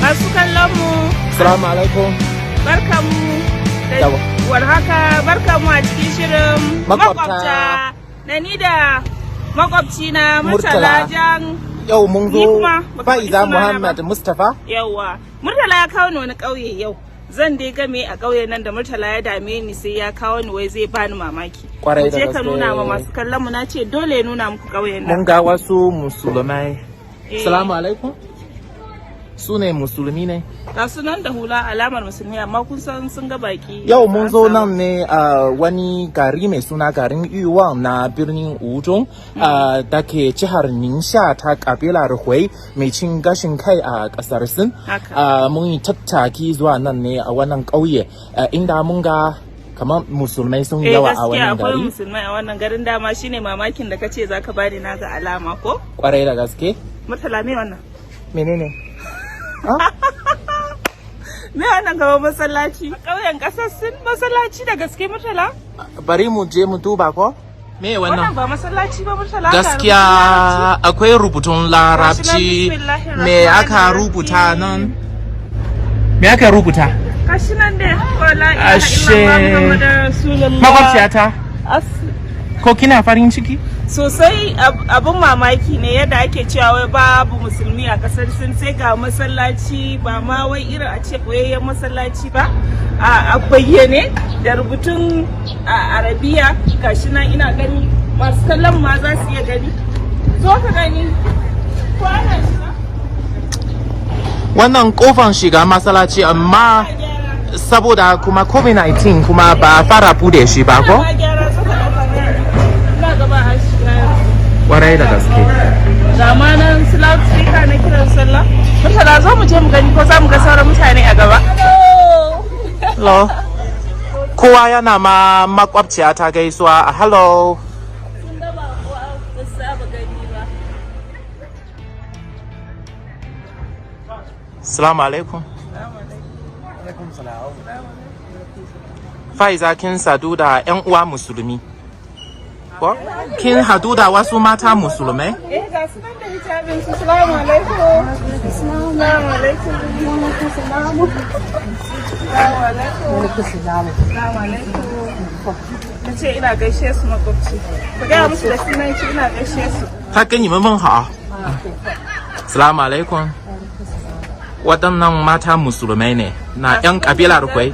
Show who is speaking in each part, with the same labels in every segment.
Speaker 1: Masu kallon mu.
Speaker 2: Assalamu alaikum.
Speaker 1: Barkamu da warhaka, barkamu a cikin shirin makwabta. Da ni da makwabci na Murtala Jan.
Speaker 2: Yau mun zo Fa'iza Muhammad Mustapha.
Speaker 1: Yawwa. Murtala ya kawo ni wani ƙauye yau. Zan dai game a ƙauyen nan da Murtala ya dame ni sai ya kawo ni wai zai bani mamaki.
Speaker 2: Kwarai da gaske.
Speaker 1: Je ka nuna ma masu kallon mu, na ce dole nuna muku ƙauyen nan.
Speaker 2: Mun ga wasu musulmai. Assalamu alaikum. Su ne musulmi ne?
Speaker 1: Ga su nan da hula alamar musulmi amma kun san sun ga baki.
Speaker 2: Yau mun zo nan ne a wani gari mai suna garin Yuwan na birnin Wudong da ke jihar Ningxia ta kabilar Hui mai cin gashin kai a kasar Sin. Mun yi tattaki zuwa nan ne a wannan ƙauye inda mun ga kamar musulmai sun yawa a wannan gari.
Speaker 1: Akwai musulmai a wannan garin, dama shine mamakin da kace zaka bani na ga alama ko?
Speaker 2: Kwarai da gaske.
Speaker 1: Murtala me wannan?
Speaker 2: Menene?
Speaker 1: Me wannan gaba masallaci? Ƙauyen ƙasar Sin masallaci da gaske Murtala?
Speaker 2: Bari mu je mu duba ko? Me wannan?
Speaker 1: Wannan ba masallaci ba Murtala.
Speaker 2: Gaskiya akwai rubutun Larabci. Me aka rubuta nan? Me aka rubuta?
Speaker 1: Kashi nan dai. Wallahi
Speaker 2: Ashe. Makwabciyata. Ko kina farin ciki?
Speaker 1: Sosai abin mamaki ne yadda ake cewa wai babu musulmi a kasar Sin, sai ga masallaci ba ma wai irin a ce koyayyen masallaci ba a bayyane da rubutun arabiya. Gashi nan ina gani, masu kallon ma za su iya gani. Zo ka gani ko ana shiga?
Speaker 2: Wannan kofan shiga masallaci amma saboda kuma COVID-19 kuma ba fara bude shi ba ko? Kwarai da gaske.
Speaker 1: Zamanin loud speaker na kiran sallah. Murtala zo mu je mu gani ko za mu ga sauran mutane a gaba.
Speaker 2: Hello. Kowa yana ma makwabciya ta gaisuwa a hello.
Speaker 1: Sun da ba ko ba saba gani ba.
Speaker 2: Assalamu alaikum.
Speaker 3: Alaikum salam.
Speaker 2: Faiza kin sadu da 'yan uwa musulmi. Ko? Kin hadu da wasu mata musulmai?
Speaker 1: Ga su nan da hijabin su. Assalamu alaikum. Assalamu alaikum. Assalamu alaikum. Nace ina gaishe su makwabci. Ku ga musu da sunan ki ina gaishe su.
Speaker 2: Ta跟你们问好. Assalamu alaikum. Waɗannan mata musulmai ne na 'yan kabilar Hui.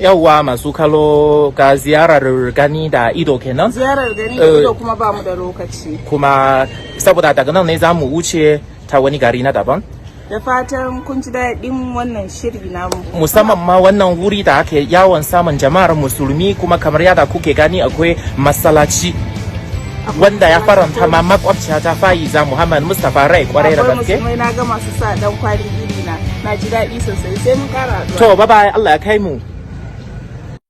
Speaker 2: Yawwa masu kallo ga ziyarar gani da ido kenan.
Speaker 1: Ziyarar gani da ido kuma ba mu da lokaci.
Speaker 2: Kuma saboda daga nan ne za mu wuce ta wani gari na daban.
Speaker 1: Da fatan kun ji daɗin wannan shiri namu.
Speaker 2: Musamman ma wannan wuri da ake yawon samun jama'ar musulmi, kuma kamar yadda kuke gani akwai masallaci wanda ya faranta ma makwabciya ta Fa'iza Muhammad Mustapha rai kwarai da gaske.
Speaker 1: Musulmai na ga masu sa dan kwali iri na ji daɗi sosai, sai mun kara.
Speaker 2: To bye bye, Allah ya kai mu.